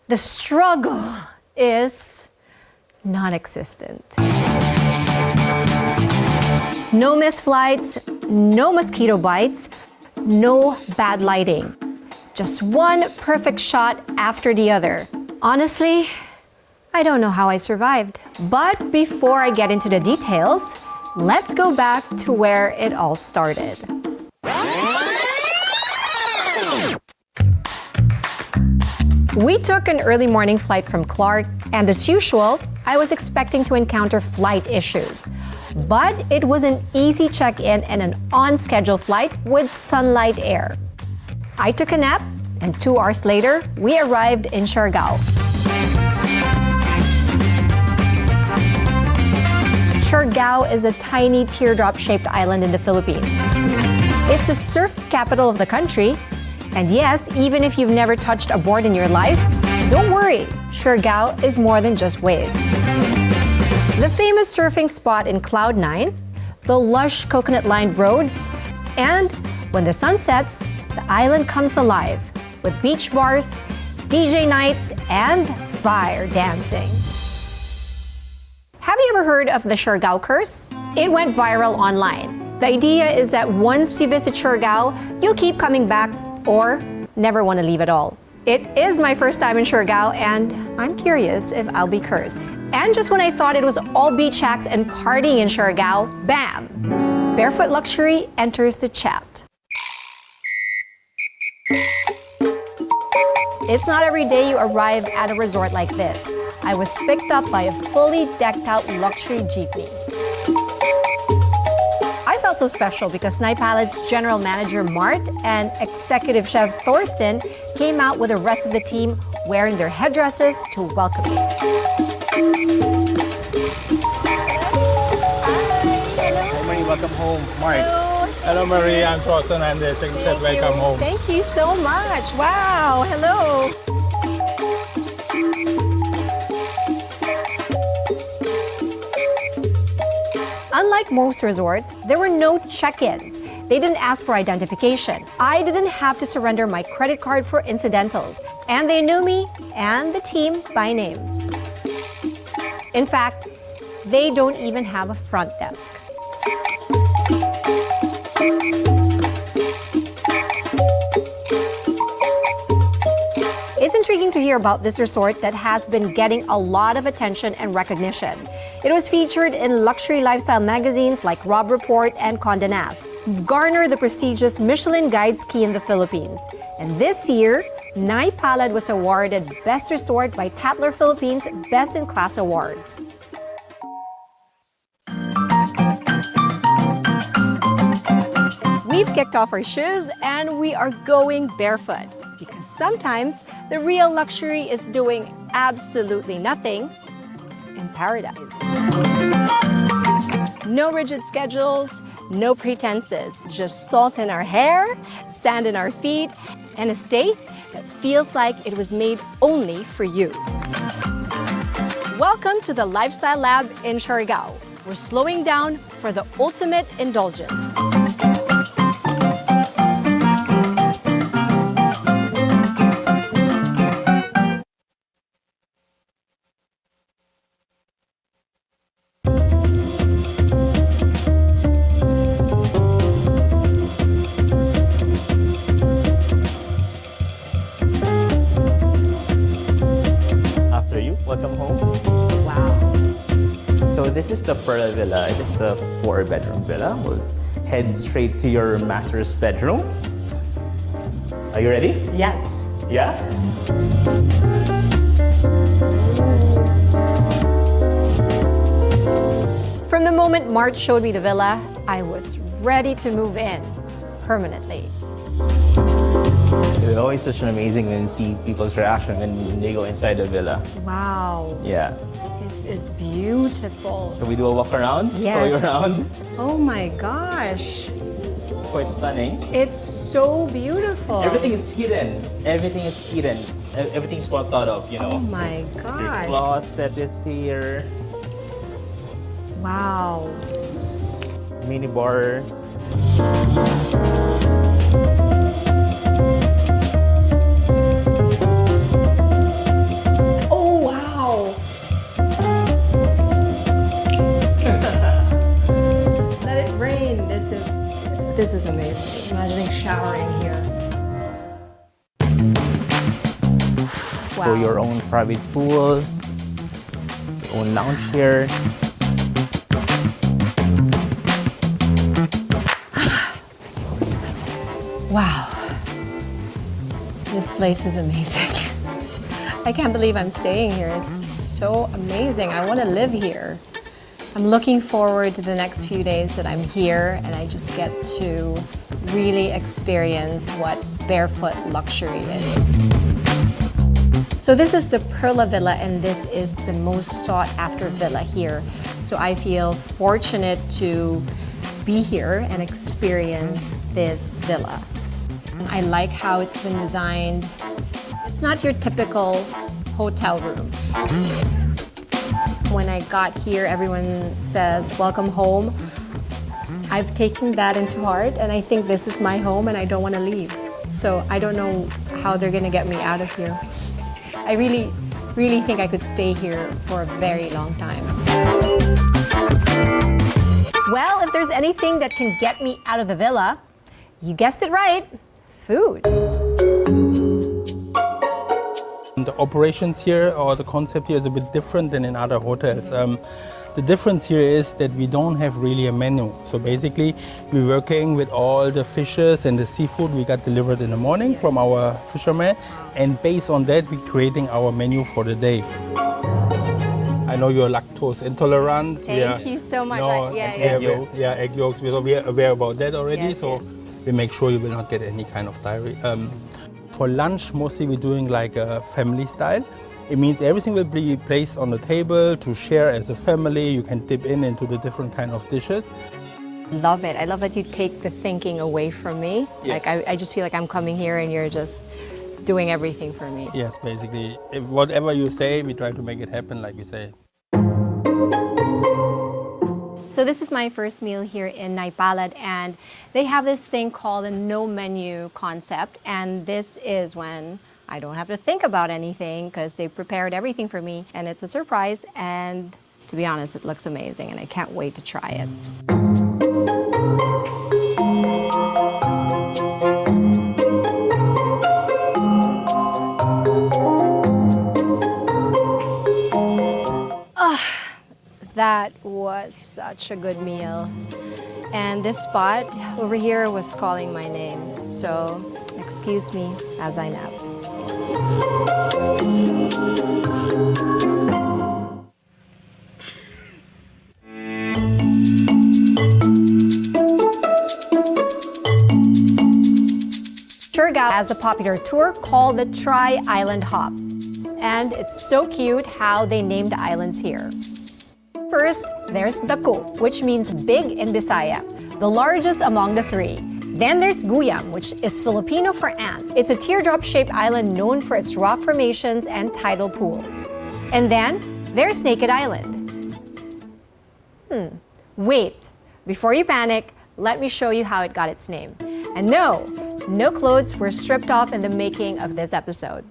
The struggle is non-existent. No missed flights, no mosquito bites, no bad lighting. Just one perfect shot after the other. Honestly, I don't know how I survived. But before I get into the details, let's go back to where it all started. We took an early morning flight from Clark, and as usual, I was expecting to encounter flight issues. But it was an easy check-in and an on-schedule flight with sunlight air. I took a nap, and 2 hours later, we arrived in Siargao. Siargao is a tiny teardrop-shaped island in the Philippines. It's the surf capital of the country. And yes, even if you've never touched a board in your life, don't worry, Siargao is more than just waves. The famous surfing spot in Cloud 9, the lush coconut-lined roads, and when the sun sets, the island comes alive with beach bars, DJ nights, and fire dancing. Have you ever heard of the Siargao Curse? It went viral online. The idea is that once you visit Siargao, you'll keep coming back or never want to leave at all. It is my first time in Siargao, and I'm curious if I'll be cursed. And just when I thought it was all beach hacks and partying in Siargao, bam! Barefoot luxury enters the chat. It's not every day you arrive at a resort like this. I was picked up by a fully decked out luxury jeepney. I felt so special because Nay Palad's general manager Mart and executive chef Thorsten came out with the rest of the team wearing their headdresses to welcome me. Hi, Marie, welcome home. Mart. Hello, Marie. I'm Thorsten and the executive. Welcome home. Thank you so much. Wow. Hello. Unlike most resorts, there were no check-ins. They didn't ask for identification. I didn't have to surrender my credit card for incidentals. And they knew me and the team by name. In fact, they don't even have a front desk. It's intriguing to hear about this resort that has been getting a lot of attention and recognition. It was featured in luxury lifestyle magazines like Robb Report and Condé Nast, garnered the prestigious Michelin Guides Key in the Philippines. And this year, Nay Palad was awarded Best Resort by Tatler Philippines Best in Class Awards. We've kicked off our shoes and we are going barefoot because sometimes the real luxury is doing absolutely nothing in paradise. No rigid schedules, no pretenses, just salt in our hair, sand in our feet, and a stay that feels like it was made only for you. Welcome to the Lifestyle Lab in Siargao. We're slowing down for the ultimate indulgence. Welcome home. Wow. So this is the Pearl Villa. It is a 4-bedroom villa. We'll head straight to your master's bedroom. Are you ready? Yes. Yeah? From the moment Mart showed me the villa, I was ready to move in permanently. It's always such an amazing when you see people's reaction when they go inside the villa. Wow. Yeah. This is beautiful. Can we do a walk around? Yes. Show you around? Oh my gosh. Quite stunning. It's so beautiful. Everything is hidden. Everything is hidden. Everything's well thought of, you know. Oh my Your gosh. closet is here. Wow. Mini bar. is amazing. Imagining showering here. Wow. So your own private pool, your own lounge chair. Wow. This place is amazing. I can't believe I'm staying here. It's so amazing. I want to live here. I'm looking forward to the next few days that I'm here and I just get to really experience what barefoot luxury is. So this is the Perla Villa and this is the most sought after villa here. So I feel fortunate to be here and experience this villa. I like how it's been designed. It's not your typical hotel room. When I got here, everyone says, welcome home. I've taken that into heart and I think this is my home and I don't want to leave. So I don't know how they're going to get me out of here. I really, really think I could stay here for a very long time. Well, if there's anything that can get me out of the villa, you guessed it right, food. The operations here or the concept here is a bit different than in other hotels. The difference here is that we don't have really a menu. So basically, we're working with all the fishes and the seafood we got delivered in the morning from our fishermen. And based on that, we're creating our menu for the day. I know you're lactose intolerant. Thank you so much. Egg yolks. So we are aware about that already. Yes. We make sure you will not get any kind of diarrhea. For lunch, mostly we're doing like a family style. It means everything will be placed on the table to share as a family. You can dip into the different kind of dishes. Love it. I love that you take the thinking away from me. Yes. Like I just feel like I'm coming here and you're just doing everything for me. Yes, basically. Whatever you say, we try to make it happen like you say. So this is my first meal here in Nay Palad and they have this thing called a no menu concept and this is when I don't have to think about anything because they prepared everything for me and it's a surprise and to be honest it looks amazing and I can't wait to try it. That was such a good meal. And this spot over here was calling my name. So excuse me as I nap. Siargao has a popular tour called the Tri-Island Hop. And it's so cute how they named the islands here. First, there's Dako, which means big in Bisaya, the largest among the three. Then there's Guyam, which is Filipino for ant. It's a teardrop-shaped island known for its rock formations and tidal pools. And then there's Naked Island. Wait, before you panic, let me show you how it got its name. And no clothes were stripped off in the making of this episode.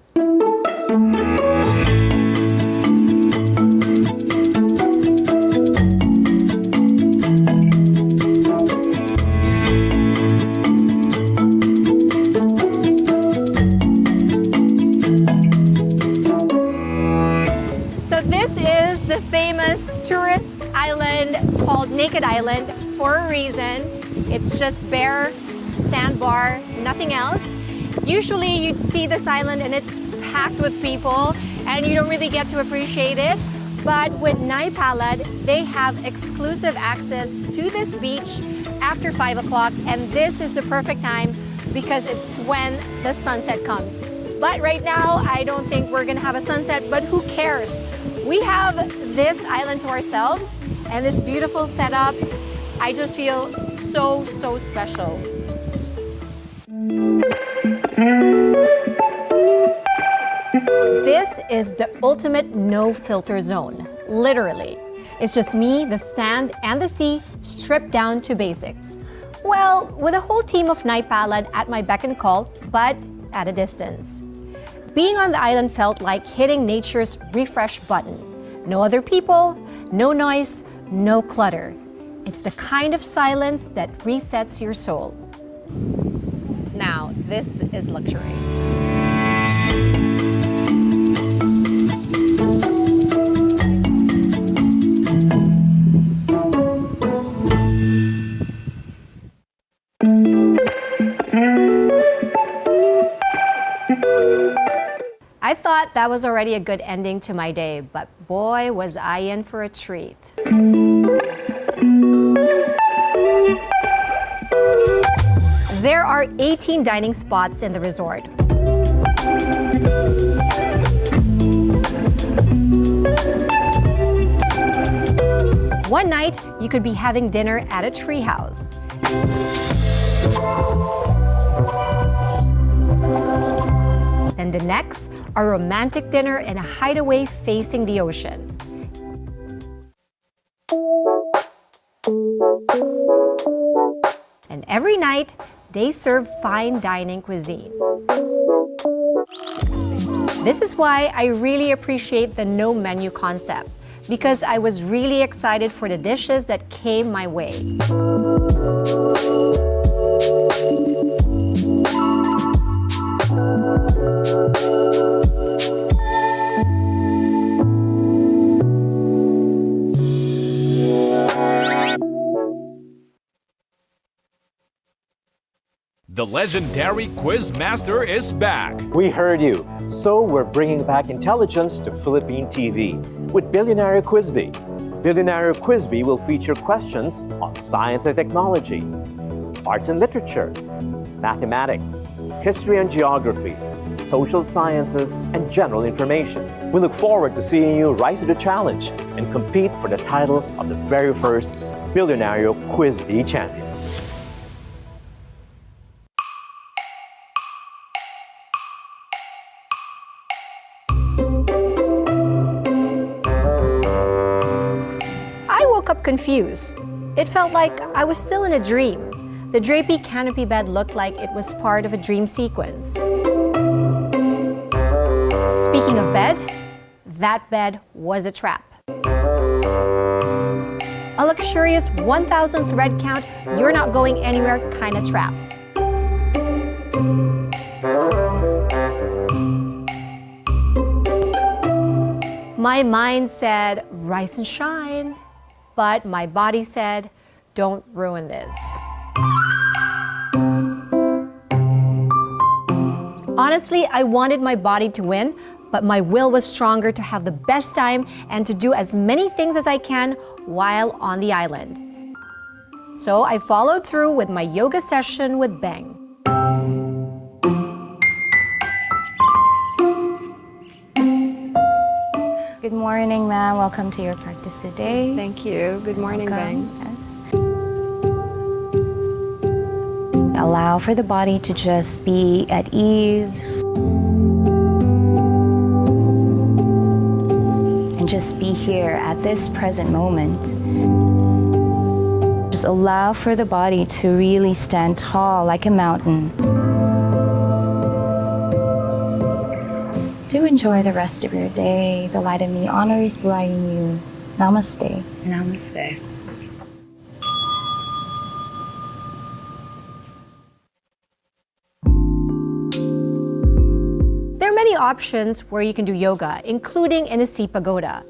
The famous tourist island called Naked Island for a reason. It's just bare sandbar, nothing else. Usually you'd see this island and it's packed with people and you don't really get to appreciate it. But with Nay Palad, they have exclusive access to this beach after 5 o'clock and this is the perfect time because it's when the sunset comes. But right now, I don't think we're gonna have a sunset, but who cares? We have this island to ourselves and this beautiful setup. I just feel so special. This is the ultimate no filter zone, literally. It's just me, the sand, and the sea stripped down to basics. Well, with a whole team of Nay Palad at my beck and call, but at a distance. Being on the island felt like hitting nature's refresh button. No other people, no noise, no clutter. It's the kind of silence that resets your soul. Now, this is luxury. I thought that was already a good ending to my day, but boy, was I in for a treat. There are 18 dining spots in the resort. One night, you could be having dinner at a treehouse. And the next, a romantic dinner in a hideaway facing the ocean. And every night, they serve fine dining cuisine. This is why I really appreciate the no menu concept, because I was really excited for the dishes that came my way. The legendary Quiz Master is back. We heard you. So we're bringing back intelligence to Philippine TV with Billionaire Quizbee. Billionaire Quizbee will feature questions on science and technology, arts and literature, mathematics, history and geography, social sciences, and general information. We look forward to seeing you rise to the challenge and compete for the title of the very first Billionaire Quizbee champion. Up confused. It felt like I was still in a dream. The drapey canopy bed looked like it was part of a dream sequence. Speaking of bed, that bed was a trap. A luxurious 1,000 thread count, you're not going anywhere kind of trap. My mind said, rise and shine. But my body said, don't ruin this. Honestly, I wanted my body to win, but my will was stronger to have the best time and to do as many things as I can while on the island. So I followed through with my yoga session with Beng. Good morning, ma'am. Welcome to your practice today. Thank you. Good morning, Beng. Allow for the body to just be at ease. And just be here at this present moment. Just allow for the body to really stand tall like a mountain. Do enjoy the rest of your day. The light of me honors the light in you. Namaste. Namaste. There are many options where you can do yoga, including in a sea pagoda.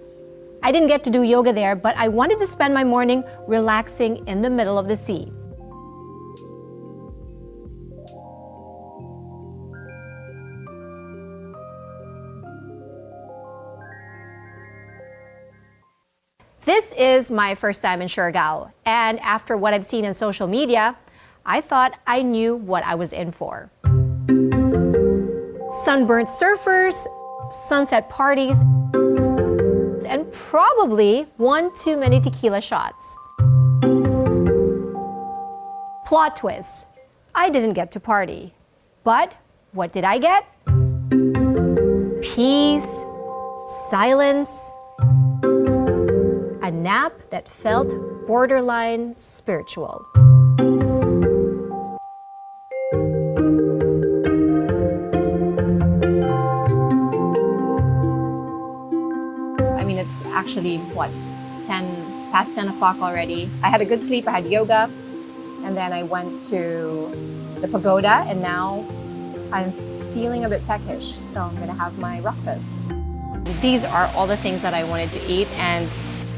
I didn't get to do yoga there, but I wanted to spend my morning relaxing in the middle of the sea. This is my first time in Siargao, and after what I've seen in social media, I thought I knew what I was in for. Sunburnt surfers, sunset parties, and probably one too many tequila shots. Plot twist, I didn't get to party. But what did I get? Peace, silence, a nap that felt borderline spiritual. I mean, it's actually, what, past 10 o'clock already. I had a good sleep, I had yoga, and then I went to the pagoda, and now I'm feeling a bit peckish, so I'm gonna have my breakfast. These are all the things that I wanted to eat, and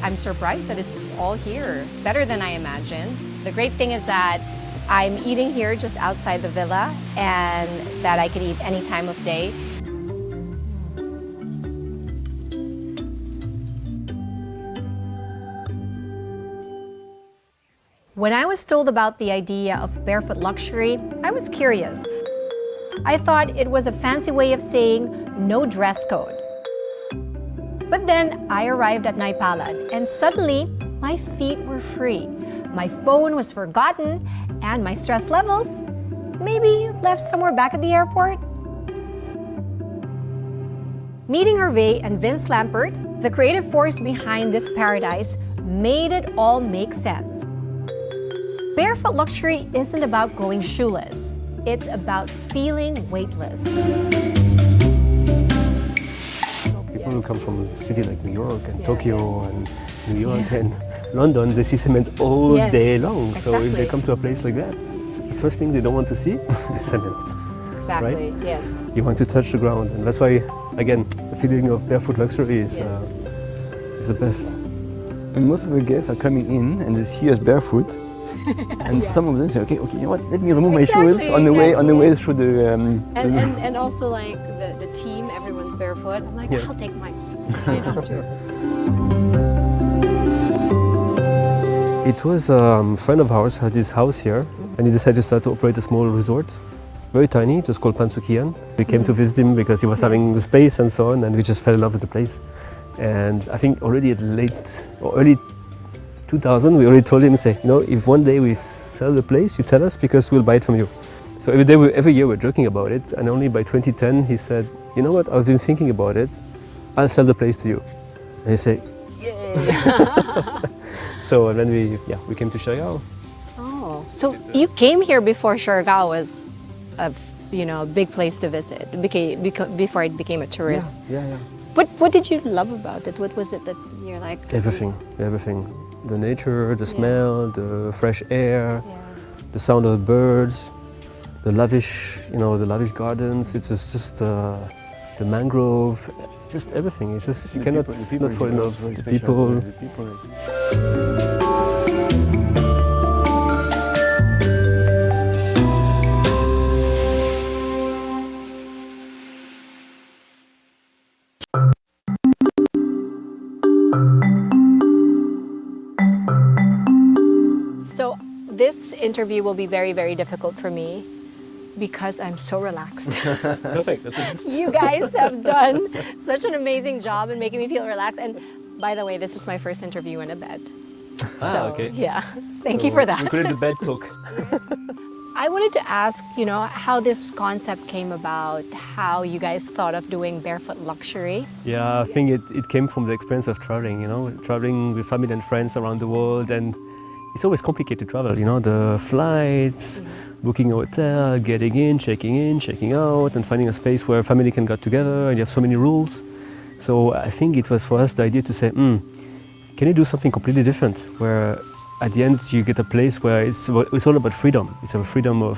I'm surprised that it's all here, better than I imagined. The great thing is that I'm eating here just outside the villa, and that I can eat any time of day. When I was told about the idea of barefoot luxury, I was curious. I thought it was a fancy way of saying no dress code. But then I arrived at Nay Palad, and suddenly my feet were free. My phone was forgotten, and my stress levels maybe left somewhere back at the airport. Meeting Hervé and Vince Lampert, the creative force behind this paradise, made it all make sense. Barefoot luxury isn't about going shoeless. It's about feeling weightless. People who come from a city like New York and Tokyo and New York and London, they see cement all day long. So if they come to a place like that, the first thing they don't want to see is cement. Exactly, right? yes. You want to touch the ground, and that's why, again, the feeling of barefoot luxury is the best. And most of the guests are coming in and they see us barefoot. And some of them say, okay, you know what? Let me remove my shoes on the way through the. And also like the team, everyone's barefoot. I'm like, I'll take mine. It was a friend of ours had this house here, and he decided to start to operate a small resort, very tiny. It was called Pansukian. We came to visit him because he was having the space and so on, and we just fell in love with the place. And I think already at late or early 2000, we already told him, say, you know, if one day we sell the place, you tell us because we'll buy it from you. So every year we're joking about it, and only by 2010 he said, you know what, I've been thinking about it, I'll sell the place to you. And he said, yay! So then we came to Siargao. Oh, so you came here before Siargao was a big place to visit, before it became a tourist. Yeah. What did you love about it? What was it that you're like? Everything. The nature, the smell, the fresh air, the sound of the birds, the lavish gardens. It's just the mangrove, just everything. It's just you cannot not fall in love with the people. So this interview will be very, very difficult for me because I'm so relaxed. Perfect. You guys have done such an amazing job in making me feel relaxed. And by the way, this is my first interview in a bed. So, okay. yeah, thank you for that. We call it the bed talk. I wanted to ask, how this concept came about, how you guys thought of doing barefoot luxury. Yeah, I think it came from the experience of traveling, traveling with family and friends around the world, and it's always complicated to travel, the flights, booking a hotel, getting in, checking out, and finding a space where family can get together, and you have so many rules. So I think it was for us the idea to say, can you do something completely different, where at the end you get a place where it's all about freedom. It's a freedom of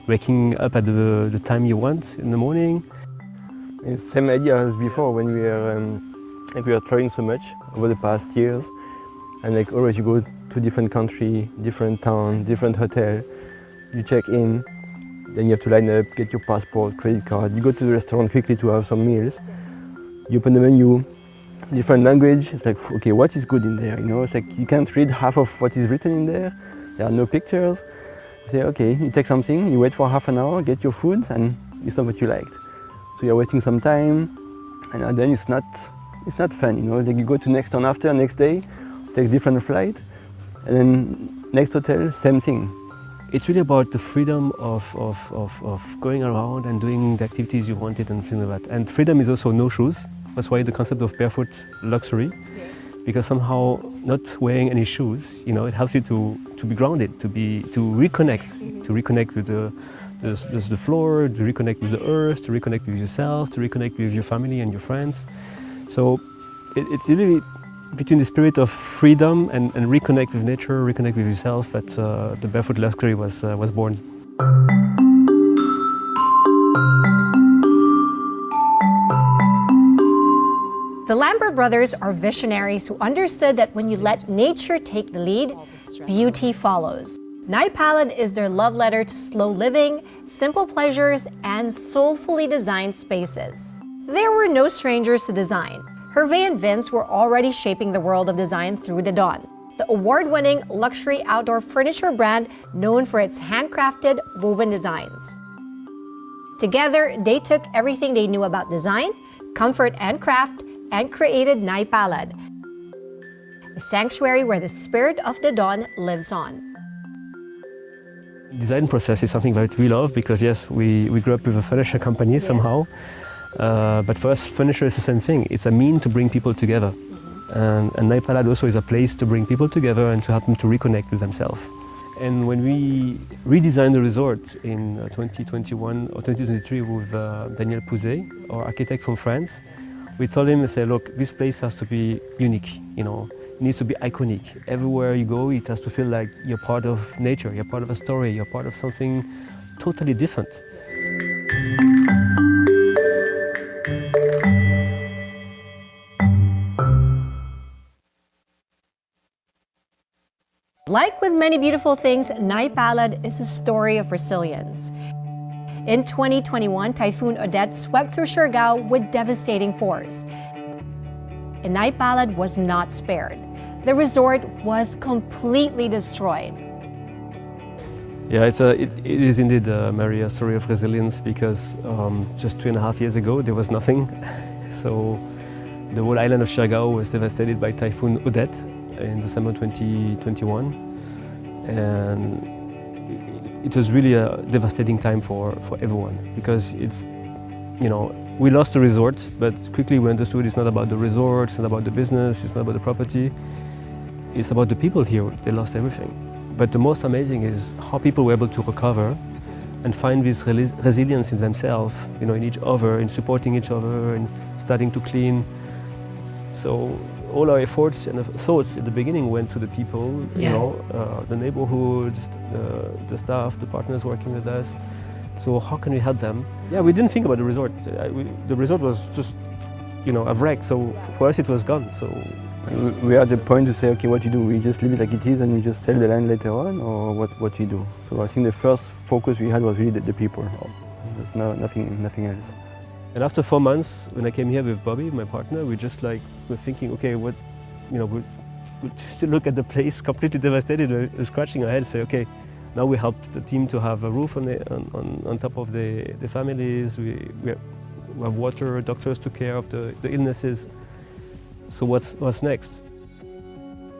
waking up at the time you want in the morning. It's same idea as before when we were traveling so much over the past years, and always you go to different country, different town, different hotel. You check in, then you have to line up, get your passport, credit card. You go to the restaurant quickly to have some meals. You open the menu, different language. It's like, okay, what is good in there? It's like you can't read half of what is written in there. There are no pictures. You say, okay, you take something, you wait for half an hour, get your food, and it's not what you liked. So you're wasting some time, and then it's not fun. Like you go to next town after, next day, take different flight, and then next hotel, same thing. It's really about the freedom of going around and doing the activities you wanted and things like that. And freedom is also no shoes. That's why the concept of barefoot luxury, because somehow not wearing any shoes, it helps you to be grounded, to reconnect with the floor, to reconnect with the earth, to reconnect with yourself, to reconnect with your family and your friends. So it's really between the spirit of freedom and reconnect with nature, reconnect with yourself, that the barefoot luxury was born. The Lambert brothers are visionaries who understood that when you let nature take the lead, beauty follows. Nay Palad is their love letter to slow living, simple pleasures, and soulfully designed spaces. There were no strangers to design. Hervé and Vince were already shaping the world of design through the dawn, the award-winning luxury outdoor furniture brand known for its handcrafted, woven designs. Together, they took everything they knew about design, comfort, and craft and created Nay Palad, a sanctuary where the spirit of the dawn lives on. Design process is something that we love because yes, we grew up with a furniture company somehow. But for us, furniture is the same thing. It's a mean to bring people together. And Nay Palad also is a place to bring people together and to help them to reconnect with themselves. And when we redesigned the resort in 2021 or 2023 with Daniel Pouzet, our architect from France, we told him, look, this place has to be unique, you know. It needs to be iconic. Everywhere you go, it has to feel like you're part of nature, you're part of a story, you're part of something totally different. Like with many beautiful things, Nay Palad is a story of resilience. In 2021, Typhoon Odette swept through Siargao with devastating force. And Nay Palad was not spared. The resort was completely destroyed. Yeah, it is indeed, Marie, a story of resilience because just 2.5 years ago there was nothing. So the whole island of Siargao was devastated by Typhoon Odette in December 2021. And it was really a devastating time for everyone because it's, you know, we lost the resort, but quickly we understood it's not about the resort, it's not about the business, it's not about the property, it's about the people here. They lost everything. But the most amazing is how people were able to recover and find this resilience in themselves, you know, in each other, in supporting each other, and starting to clean. So all our efforts and thoughts at the beginning went to the people, you know, the neighborhood, the staff, the partners working with us. So how can we help them? Yeah, we didn't think about the resort. The resort was just, you know, a wreck. So for us, it was gone. So we are at the point to say, okay, what you do? We just leave it like it is and we just sell the land later on, or what we do? So I think the first focus we had was really the people. There's nothing else. And after 4 months, when I came here with Bobby, my partner, we just like were thinking, okay, what, you know, we still look at the place completely devastated. We're scratching our heads, say, okay, now we helped the team to have a roof on top of the families. We have water. Doctors took care of the illnesses. So what's next?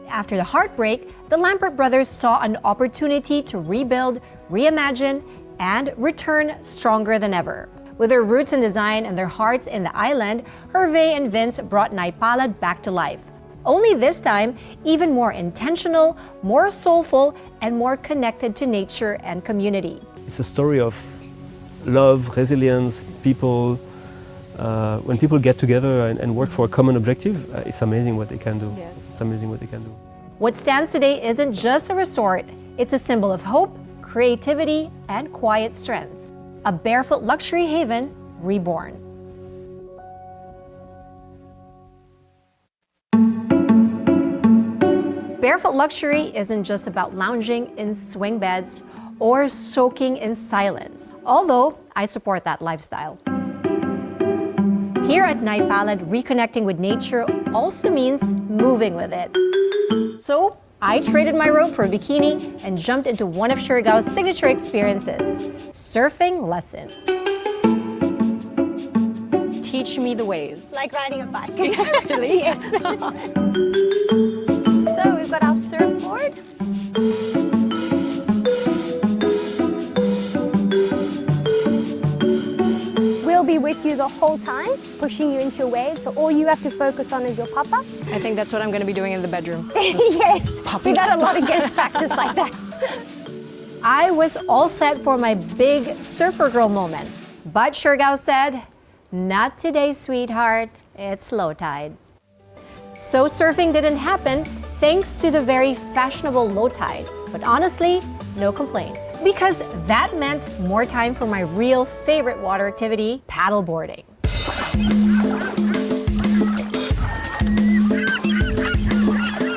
After the heartbreak, the Lambert brothers saw an opportunity to rebuild, reimagine, and return stronger than ever. With their roots in design and their hearts in the island, Hervé and Vince brought Nay Palad back to life. Only this time, even more intentional, more soulful, and more connected to nature and community. It's a story of love, resilience, people. When people get together and work for a common objective, it's amazing what they can do. Yes. It's amazing what they can do. What stands today isn't just a resort, it's a symbol of hope, creativity, and quiet strength. A barefoot luxury haven reborn. Barefoot luxury isn't just about lounging in swing beds or soaking in silence, although I support that lifestyle. Here at Nay Palad, reconnecting with nature also means moving with it. So I traded my robe for a bikini and jumped into one of Siargao's signature experiences, surfing lessons. Teach me the ways. Like riding a bike. Exactly, yes. So we've got our surfboard. We'll be with you the whole time, pushing you into your wave, so all you have to focus on is your papa. I think that's what I'm going to be doing in the bedroom. Yes, we've had a lot of guest practice like that. I was all set for my big surfer girl moment, but Siargao said, "Not today, sweetheart, it's low tide." So surfing didn't happen thanks to the very fashionable low tide, but honestly, no complaints. Because that meant more time for my real favorite water activity, paddleboarding.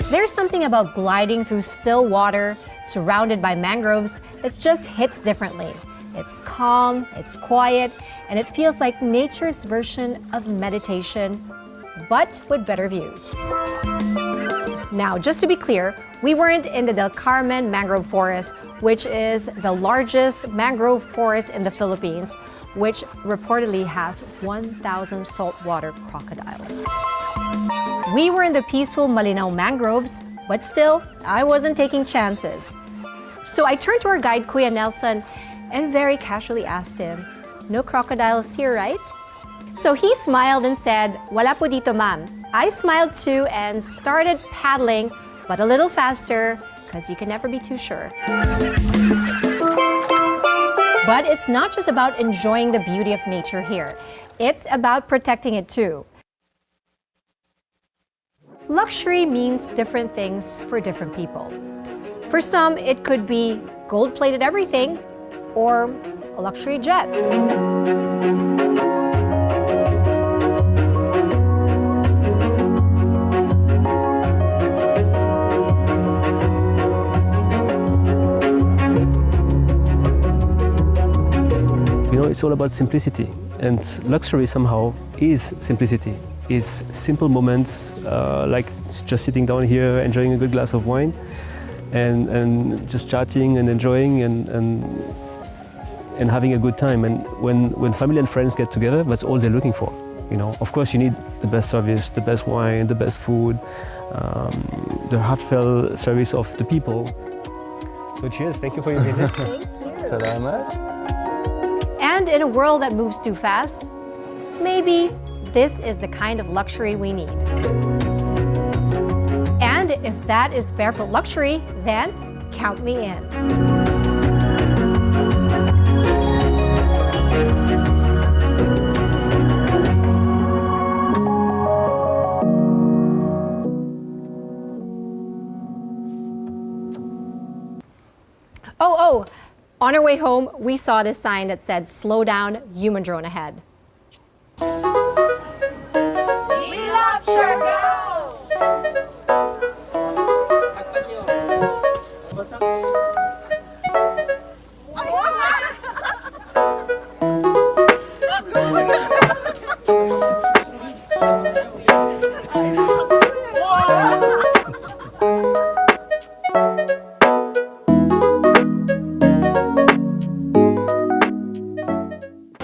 There's something about gliding through still water, surrounded by mangroves, that just hits differently. It's calm, it's quiet, and it feels like nature's version of meditation, but with better views. Now, just to be clear, we weren't in the Del Carmen mangrove forest, which is the largest mangrove forest in the Philippines, which reportedly has 1,000 saltwater crocodiles. We were in the peaceful Malinaw mangroves, but still, I wasn't taking chances. So I turned to our guide, Kuya Nelson, and very casually asked him, "No crocodiles here, right?" So he smiled and said, "Wala po dito, ma'am." I smiled too and started paddling, but a little faster, because you can never be too sure. But it's not just about enjoying the beauty of nature here. It's about protecting it too. Luxury means different things for different people. For some, it could be gold-plated everything or a luxury jet. You know, it's all about simplicity, and luxury somehow is simplicity. Is simple moments like just sitting down here, enjoying a good glass of wine, and just chatting and enjoying and having a good time. And when family and friends get together, that's all they're looking for. You know, of course, you need the best service, the best wine, the best food, the heartfelt service of the people. So cheers! Thank you for your visit. Thank you. Salamat. And in a world that moves too fast, maybe this is the kind of luxury we need. And if that is barefoot luxury, then count me in. Oh, on our way home, we saw this sign that said, "Slow down, human drone ahead." We love Siargao!